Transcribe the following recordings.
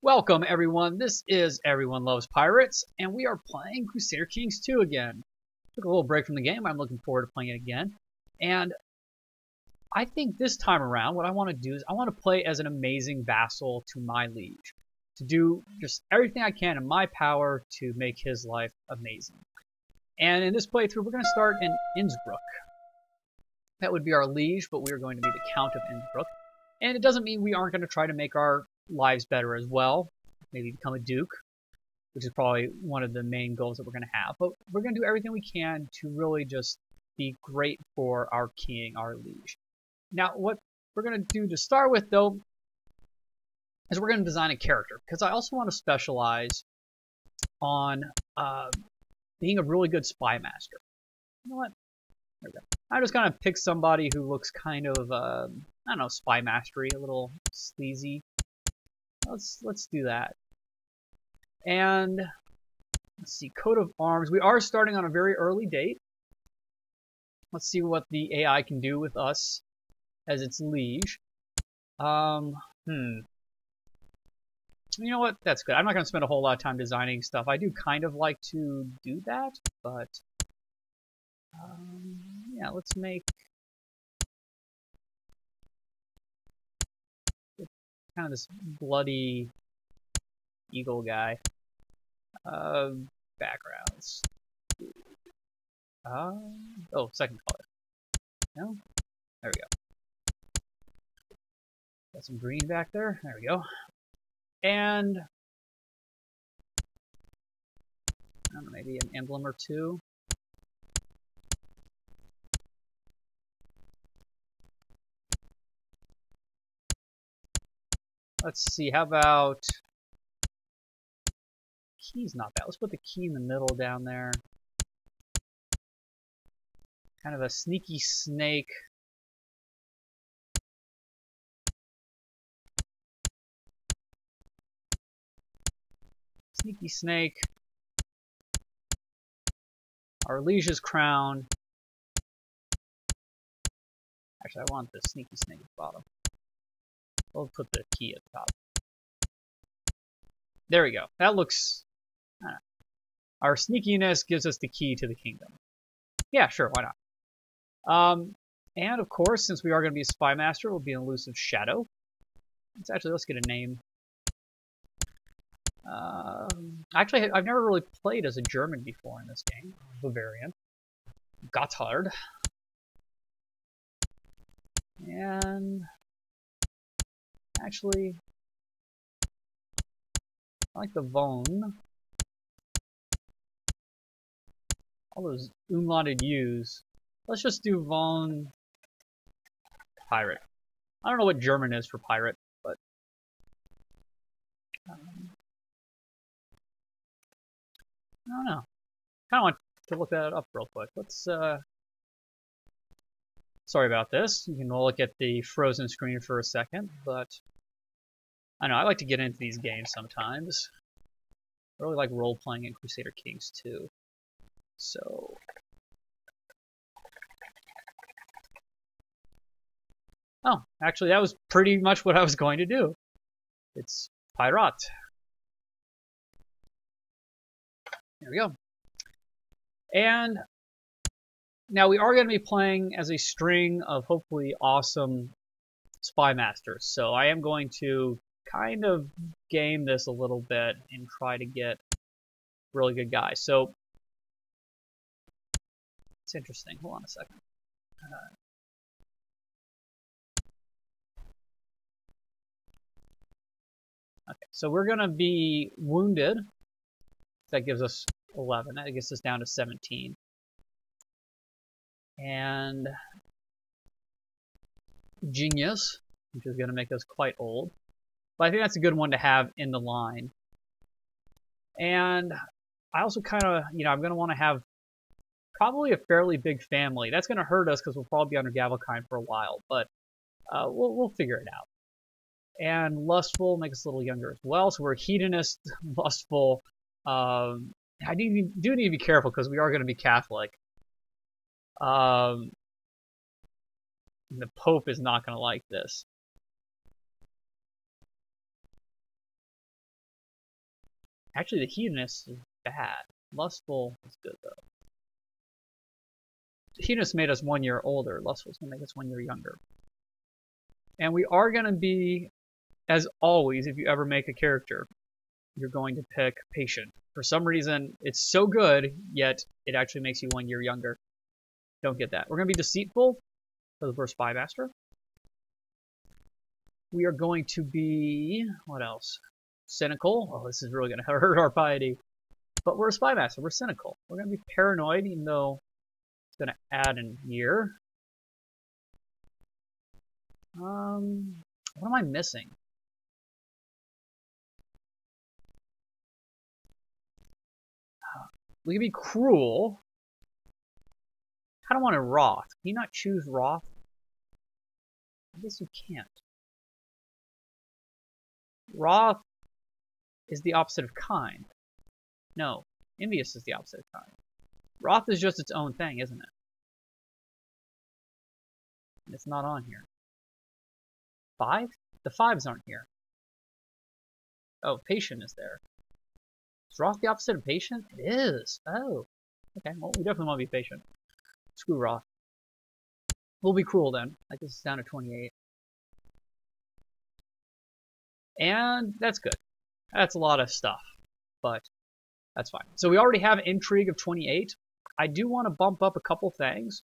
Welcome everyone, this is Everyone Loves Pirates, and we are playing Crusader Kings 2 again. Took a little break from the game, I'm looking forward to playing it again. And I think this time around, what I want to do is I want to play as an amazing vassal to my liege. To do just everything I can in my power to make his life amazing. And in this playthrough, we're going to start in Innsbruck. That would be our liege, but we are going to be the Count of Innsbruck. And it doesn't mean we aren't going to try to make our lives better as well. Maybe become a duke, which is probably one of the main goals that we're going to have. But we're going to do everything we can to really just be great for our king, our liege. Now, what we're going to do to start with, though, is we're going to design a character. Because I also want to specialize on being a really good spy master. You know what? There we go. I'm just going to pick somebody who looks kind of, I don't know, spy mastery, a little sleazy. Let's do that. And let's see, coat of arms. We are starting on a very early date. Let's see what the AI can do with us as its liege. You know what? That's good. I'm not going to spend a whole lot of time designing stuff. I do kind of like to do that, but yeah, let's make kind of this bloody eagle guy. Backgrounds. Oh, second color. No? There we go. Got some green back there. There we go. And I don't know, maybe an emblem or two. Let's see, how about key's not bad. Let's put the key in the middle down there. Kind of a sneaky snake. Sneaky snake. Our liege's crown. Actually, I want the sneaky snake at the bottom. We'll put the key at the top. There we go. That looks... our sneakiness gives us the key to the kingdom. Yeah, sure, why not? And of course, since we are going to be a spy master, we'll be an elusive shadow. Let's get a name. Actually, I've never really played as a German before in this game. Bavarian. Gotthard. And... actually, I like the Von. All those umlauted U's. Let's just do Von Pirate. I don't know what German is for pirate, but I don't know. Kind of want to look that up real quick. Let's. Sorry about this. You can look at the frozen screen for a second, but I know I like to get into these games sometimes. I really like role playing in Crusader Kings 2. So. Oh, actually, that was pretty much what I was going to do. It's Pirate. There we go. And now we are going to be playing as a string of hopefully awesome spy masters. So I am going to kind of game this a little bit and try to get really good guys. So it's interesting. Hold on a second. Okay, so we're going to be wounded. That gives us 11. That gets us down to 17. And genius, which is going to make us quite old. But I think that's a good one to have in the line. And I also kind of, I'm going to want to have probably a fairly big family. That's going to hurt us because we'll probably be under Gavelkind for a while, but we'll figure it out. And lustful makes us a little younger as well. So we're hedonist, lustful. I do need to be careful because we are going to be Catholic. The Pope is not going to like this. Actually, the hedonist is bad. Lustful is good, though. The hedonist made us 1 year older. Lustful is going to make us 1 year younger. And we are going to be, as always, if you ever make a character, you're going to pick patient. For some reason, it's so good, yet it actually makes you 1 year younger. Don't get that. We're going to be deceitful for the first Spymaster. We are going to be, what else? Cynical. Oh, this is really going to hurt our piety. But we're a Spymaster. We're cynical. We're going to be paranoid, even though it's going to add a year. What am I missing? We can be cruel. I don't want a wrath. Can you not choose wrath? I guess you can't. Wrath is the opposite of kind. No, envious is the opposite of kind. Wrath is just its own thing, isn't it? And it's not on here. 5? The 5s aren't here. Oh, patient is there. Is wrath the opposite of patient? It is. Oh. Okay, well, we definitely want to be patient. Screw wrath. We'll be cruel then. I guess it's down to 28. And that's good. That's a lot of stuff. But that's fine. So we already have intrigue of 28. I do want to bump up a couple things.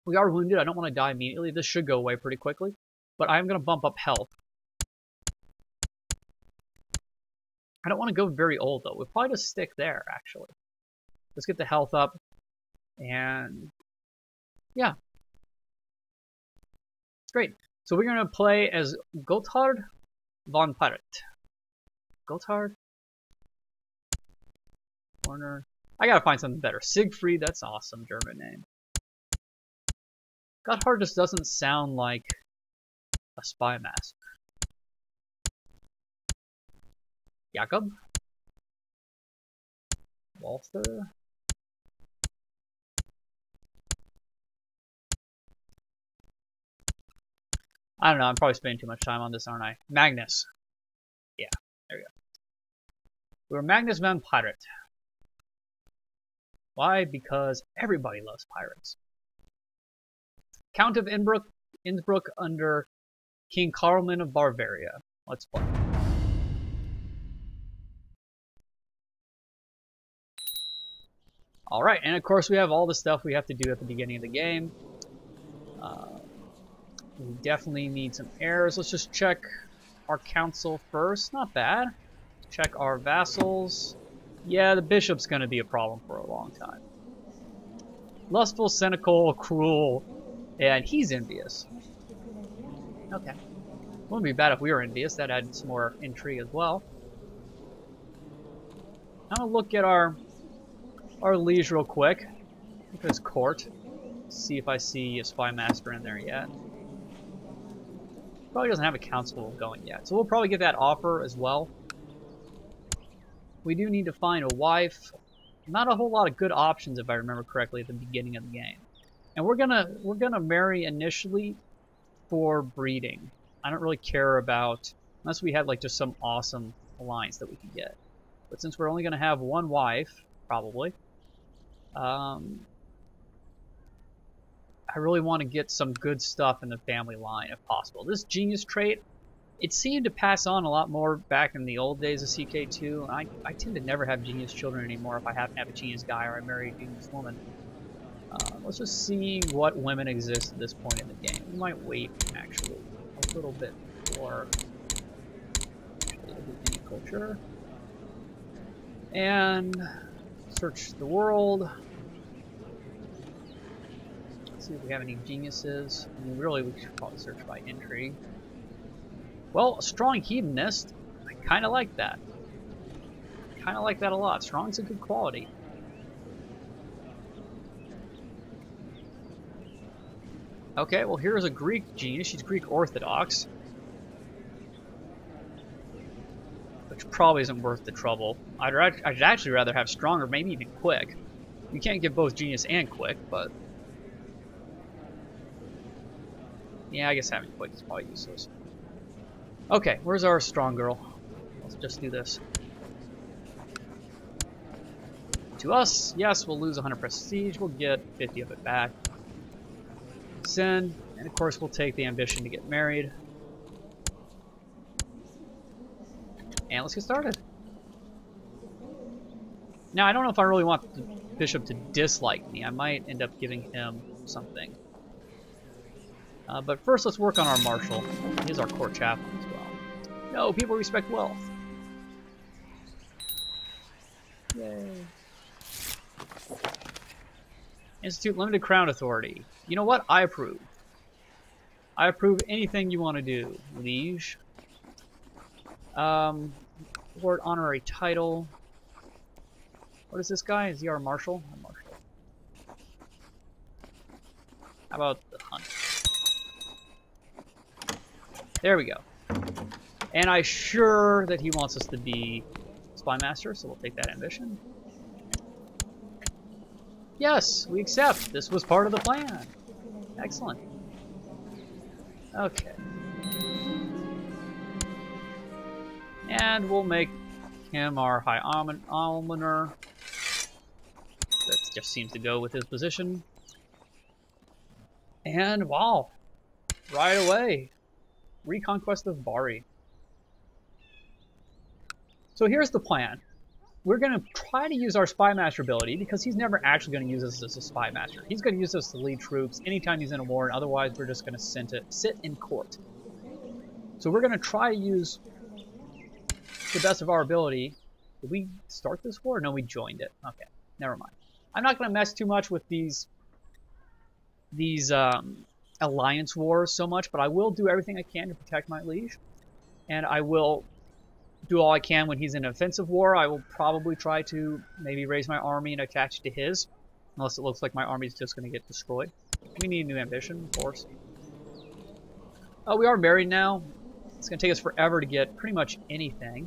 We are wounded. I don't want to die immediately. This should go away pretty quickly. But I'm going to bump up health. I don't want to go very old, though. We'll probably just stick there, actually. Let's get the health up. And yeah. It's great. So we're going to play as Gotthard von Pirate. Gotthard? Corner. I gotta find something better. Siegfried, that's awesome German name. Gotthard just doesn't sound like a Spymaster. Jakob? Walther? I don't know, I'm probably spending too much time on this, aren't I? Magnus. Yeah, there we go. We're Magnus von Pirate. Why? Because everybody loves pirates. Count of Innsbruck under King Carlman of Bavaria. Let's play. Alright, and of course we have all the stuff we have to do at the beginning of the game. We definitely need some heirs. Let's just check our council first. Not bad. Check our vassals. Yeah, the bishop's going to be a problem for a long time. Lustful, cynical, cruel, and he's envious. Okay. Wouldn't be bad if we were envious. That adds some more intrigue as well. I'm going to look at our liege real quick. Look at his court. See if I see a Spymaster in there yet. Probably doesn't have a council going yet. So we'll probably get that offer as well. We do need to find a wife. Not a whole lot of good options if I remember correctly at the beginning of the game. And we're gonna marry initially for breeding. I don't really care about, unless we have like just some awesome alliance that we can get. But since we're only gonna have one wife, probably, I really want to get some good stuff in the family line if possible. This genius trait, it seemed to pass on a lot more back in the old days of CK2. I tend to never have genius children anymore if I happen to have a genius guy or I marry a genius woman. Let's just see what women exist at this point in the game. We might wait, actually, a little bit for the culture. And search the world. See if we have any geniuses. I mean, really, we should probably search by intrigue. Well, a strong hedonist. I kind of like that. Kind of like that a lot. Strong's a good quality. Okay, well, here's a Greek genius. She's Greek Orthodox. Which probably isn't worth the trouble. I'd actually rather have strong or maybe even quick. You can't get both genius and quick, but... yeah, I guess having quick is probably useless. Okay, where's our strong girl? Let's just do this. to us. Yes, we'll lose 100 prestige. We'll get 50 of it back. Send. And of course, we'll take the ambition to get married. And let's get started. Now, I don't know if I really want the bishop to dislike me. I might end up giving him something. But first, let's work on our marshal. He is our court chaplain as well. No, people respect wealth. Yay. Institute limited crown authority. You know what? I approve. I approve anything you want to do, liege. Award honorary title. What is this guy? Is he our marshal? Our marshal. How about the hunt? There we go. And I'm sure that he wants us to be Spymaster, so we'll take that ambition. Yes, we accept. This was part of the plan. Excellent. Okay. And we'll make him our High Almoner. That just seems to go with his position. And wow, right away, reconquest of Bari. So here's the plan. We're going to try to use our Spymaster ability because he's never actually going to use us as a Spymaster. He's going to use us to lead troops anytime he's in a war, and otherwise we're just going to sit in court. So we're going to try to use the best of our ability. Did we start this war? No, we joined it. Okay, never mind. I'm not going to mess too much with these alliance wars so much, but I will do everything I can to protect my liege, and I will do all I can when he's in an offensive war. I will probably try to maybe raise my army and attach it to his, unless it looks like my army is just going to get destroyed. We need a new ambition, of course. Oh, we are married now. It's going to take us forever to get pretty much anything.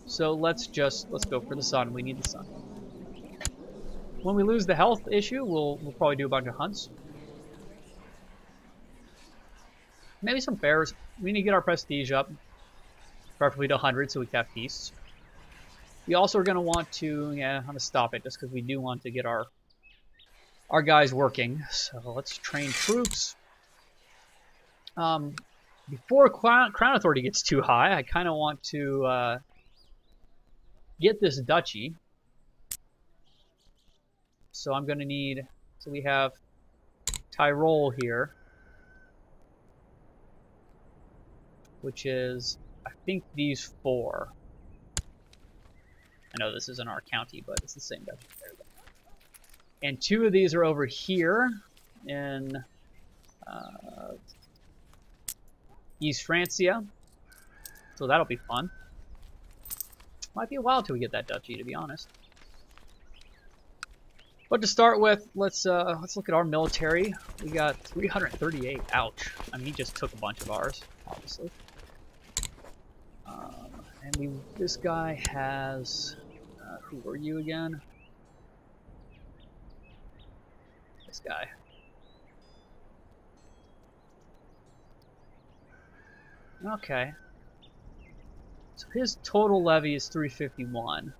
So let's go for the sun. We need the sun. When we lose the health issue, we'll probably do a bunch of hunts. Maybe some fairs. We need to get our prestige up, preferably to 100, so we can have feasts. We also are going to want to, I'm going to stop it just because we do want to get our guys working. So let's train troops. Before Crown Authority gets too high, I kind of want to get this duchy. So I'm going to need, so we have Tyrol here, which is, I think, these 4. I know this isn't our county, but it's the same duchy. There we go. And 2 of these are over here in East Francia, so that'll be fun. Might be a while till we get that duchy, to be honest. But to start with, let's look at our military. We got 338. Ouch! I mean, he just took a bunch of ours, obviously. And this guy has. Who are you again? This guy. Okay. So his total levy is 351.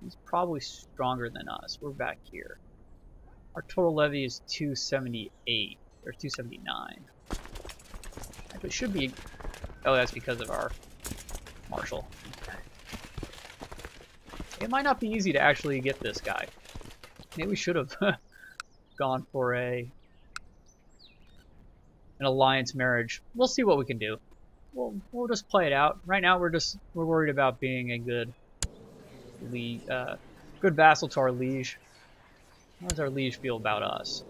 He's probably stronger than us. We're back here. Our total levy is 278 or 279. Actually, it should be. Oh, that's because of our marshal. Okay. It might not be easy to actually get this guy. Maybe we should have gone for an alliance marriage. We'll see what we can do. We'll just play it out. Right now, we're worried about being a good vassal to our liege. How does our liege feel about us?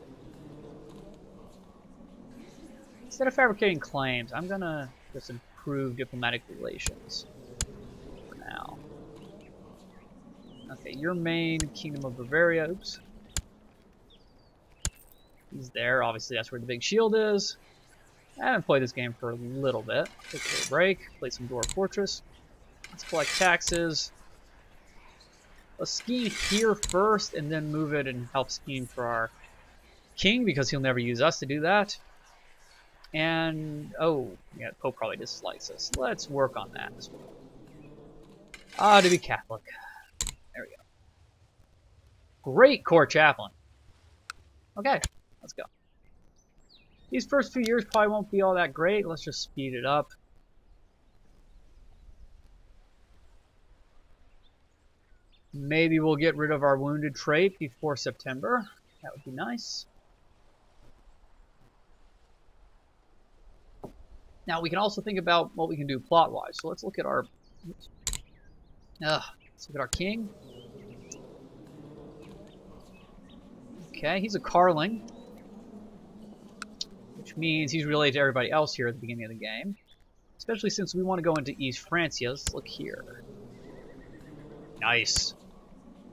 Instead of fabricating claims, I'm gonna just improve diplomatic relations for now. Okay, your main Kingdom of Bavaria. Oops. He's there. Obviously, that's where the big shield is. I haven't played this game for a little bit. Take a little break. Play some Dwarf Fortress. Let's collect taxes. Let's scheme here first, and then move it and help scheme for our king, because he'll never use us to do that. And, oh, yeah, the Pope probably dislikes us. Let's work on that as well. To be Catholic. There we go. Great court chaplain. Okay, let's go. These first few years probably won't be all that great. Let's just speed it up. Maybe we'll get rid of our wounded trait before September. That would be nice. Now we can also think about what we can do plot-wise. So let's look at our. Let's look at our king. Okay, he's a Carling, which means he's related to everybody else here at the beginning of the game. Especially since we want to go into East Francia. Let's look here. Nice.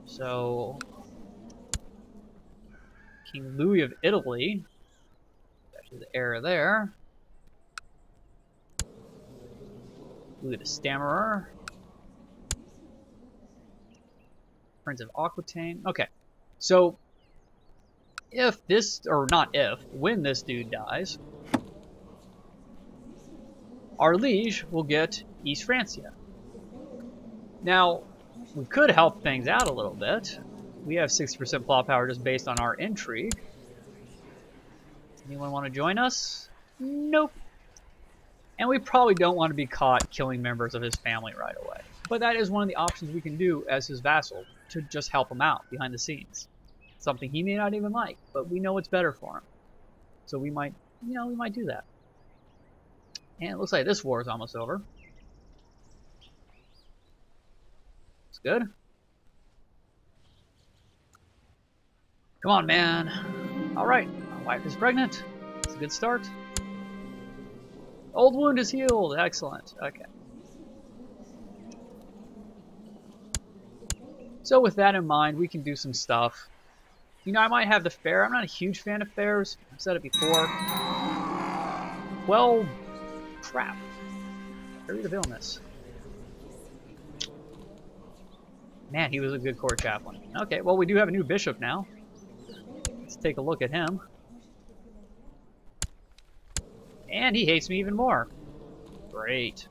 So, King Louis of Italy, actually the heir there. Louis the Stammerer. Prince of Aquitaine. Okay, so if this, or not if, when this dude dies, our liege will get East Francia. Now, we could help things out a little bit. We have 60% plot power just based on our intrigue. Anyone want to join us? Nope. And we probably don't want to be caught killing members of his family right away. But that is one of the options we can do as his vassal, to just help him out behind the scenes. Something he may not even like, but we know it's better for him. So we might, we might do that. And it looks like this war is almost over. It's good. Come on, man. Alright, my wife is pregnant. It's a good start. Old wound is healed. Excellent. Okay. So with that in mind, we can do some stuff. I might have the fair. I'm not a huge fan of fairs. I've said it before. Well, crap. Hurry the villainous. Man, he was a good court chaplain. Okay, well, we do have a new bishop now. Let's take a look at him. And he hates me even more. Great.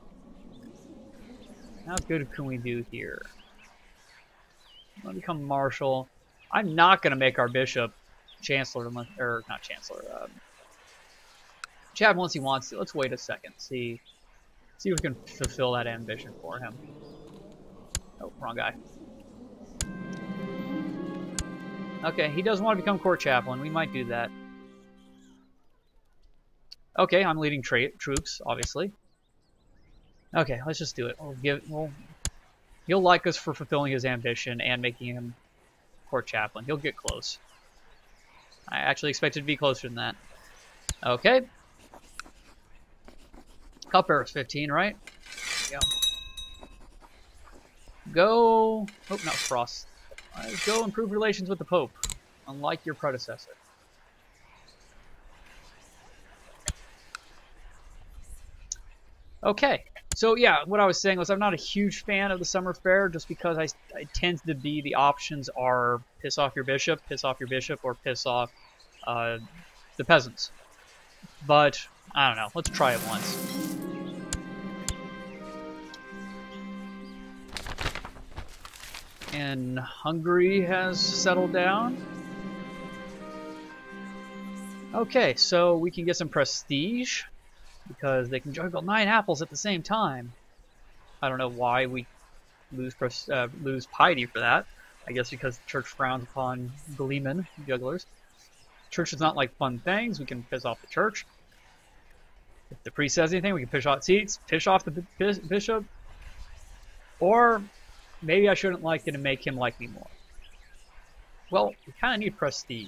How good can we do here? Let me become marshal. I'm not going to make our bishop chancellor, or not chancellor, chaplain unless he wants to. Let's wait a second. See if we can fulfill that ambition for him. Oh, wrong guy. Okay, he doesn't want to become court chaplain. We might do that. Okay, I'm leading troops, obviously. Okay, let's just do it. He'll like us for fulfilling his ambition and making him court chaplain. He'll get close. I actually expected to be closer than that. Okay. Cupbearer's 15, right? There we go. Go. Oh, not Frost. Go improve relations with the Pope, unlike your predecessor. Okay, so yeah, what I was saying was I'm not a huge fan of the summer fair just because I tend to be the options are piss off your bishop, or piss off the peasants. But, I don't know, let's try it once. And Hungary has settled down. Okay, so we can get some prestige. Because they can juggle 9 apples at the same time. I don't know why we lose piety for that. I guess because the church frowns upon gleemen, jugglers. Church does not like fun things. We can piss off the church. If the priest says anything, we can piss off seats, piss off the bishop. Or maybe I shouldn't like it and make him like me more. Well, we kind of need prestige.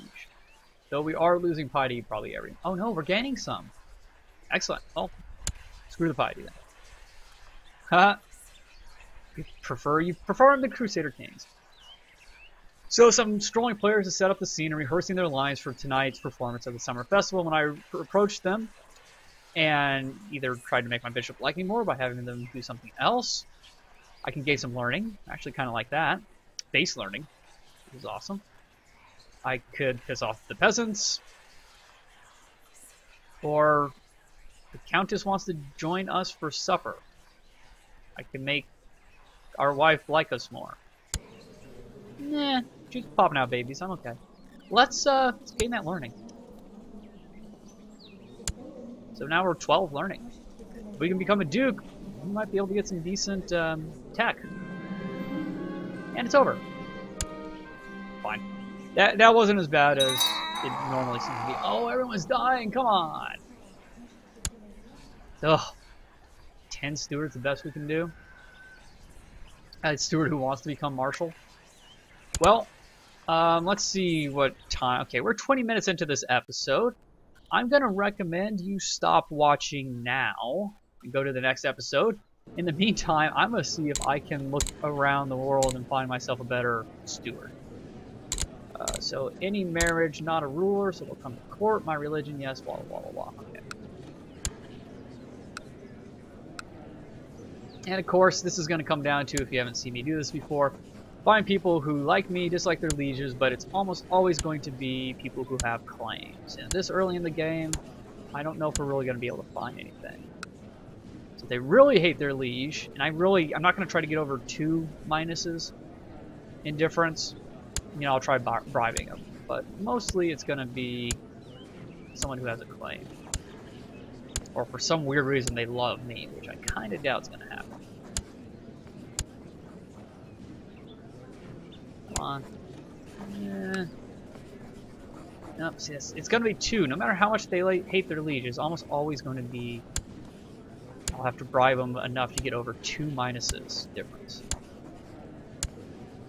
Though we are losing piety probably every... Oh no, we're gaining some. Excellent. Well, screw the piety then. Haha. You prefer the Crusader Kings. So some strolling players have set up the scene and rehearsing their lines for tonight's performance of the Summer Festival. When I approached them and either tried to make my bishop like me more by having them do something else, I can gain some learning. I actually kind of like that. Base learning, which is awesome. I could piss off the peasants. Or the Countess wants to join us for supper. I can make our wife like us more. Nah, she's popping out babies. I'm okay. Let's gain that learning. So now we're 12 learning. If we can become a duke, we might be able to get some decent tech. And it's over. Fine. That wasn't as bad as it normally seems to be. Oh, everyone's dying. Come on. Ugh. 10 stewards, the best we can do. A steward who wants to become marshal. Well, let's see what time. Okay, we're 20 minutes into this episode. I'm going to recommend you stop watching now and go to the next episode. In the meantime, I'm going to see if I can look around the world and find myself a better steward. So, any marriage, not a ruler, so we'll come to court. My religion, yes, blah, blah, blah, blah. Okay. And of course, this is going to come down to, if you haven't seen me do this before, find people who like me, dislike their lieges, but it's almost always going to be people who have claims. And this early in the game, I don't know if we're really going to be able to find anything. So they really hate their liege, and I'm not going to try to get over 2 minuses in difference. You know, I'll try bribing them, but mostly it's going to be someone who has a claim. Or for some weird reason they love me, which I kind of doubt is going to happen. Come on. Nope, see, it's going to be 2. No matter how much they hate their liege, it's almost always going to be... I'll have to bribe them enough to get over 2 minuses difference.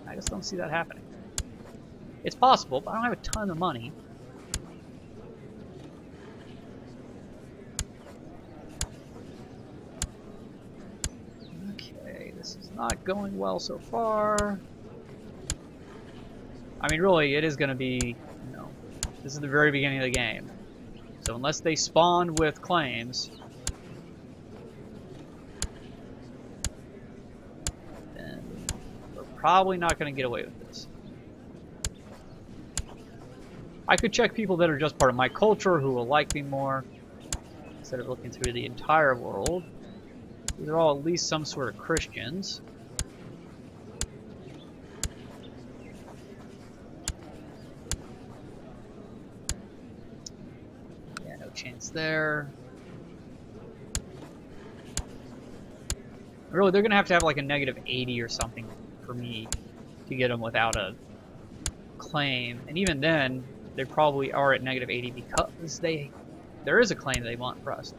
I just don't see that happening. It's possible, but I don't have a ton of money. Okay, this is not going well so far. I mean, really, it is going to be, you know, this is the very beginning of the game. So unless they spawn with claims, then we're probably not going to get away with this. I could check people that are just part of my culture who will like me more, instead of looking through the entire world. These are all at least some sort of Christians. Yeah, no chance there. Really, they're gonna have to have like a negative 80 or something for me to get them without a claim, and even then, they probably are at negative 80 because there is a claim they want pressed.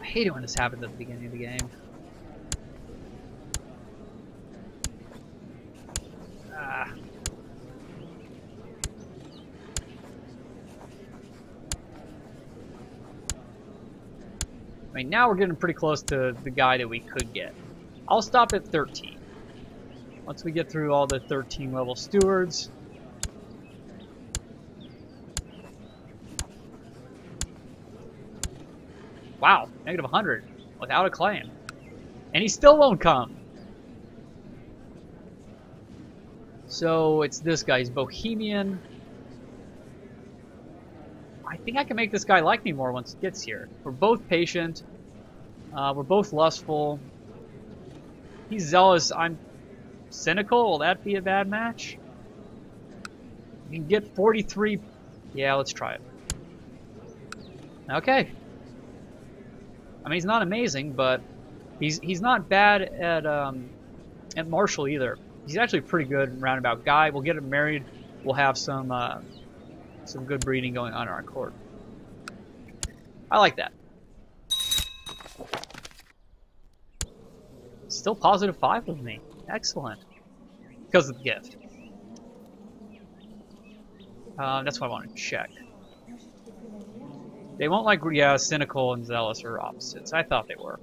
I hate it when this happens at the beginning of the game. Ah. I mean, now we're getting pretty close to the guy that we could get. I'll stop at 13. Once we get through all the 13 level stewards. Wow, negative 100 without a claim. And he still won't come. So it's this guy, he's Bohemian. I think I can make this guy like me more once he gets here. We're both patient. We're both lustful. He's zealous. I'm cynical. Will that be a bad match? You can get 43. Yeah, let's try it. Okay. I mean, he's not amazing, but he's not bad at martial either. He's actually a pretty good roundabout guy. We'll get him married. We'll have some good breeding going on in our court. I like that. Still positive 5 with me. Excellent. Because of the gift. That's what I want to check. They won't like, yeah, cynical and zealous are opposites. I thought they were.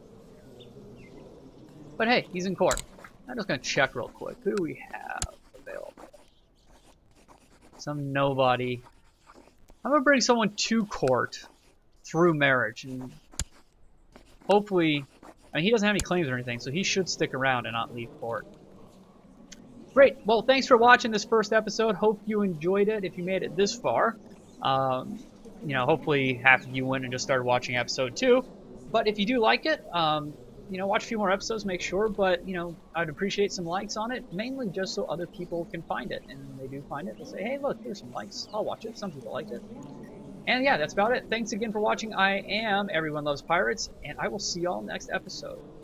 But hey, he's in court. I'm just going to check real quick. Who do we have available? Some nobody. I'm going to bring someone to court through marriage. And hopefully, I mean, he doesn't have any claims or anything, so he should stick around and not leave court. Great. Well, thanks for watching this first episode. Hope you enjoyed it if you made it this far. You know, hopefully half of you went and just started watching episode 2. But if you do like it, you know, watch a few more episodes, make sure, but, you know, I'd appreciate some likes on it, mainly just so other people can find it. And when they do find it, they'll say, hey, look, here's some likes. I'll watch it. Some people liked it. And yeah, that's about it. Thanks again for watching. I am Everyone Loves Pirates, and I will see y'all next episode.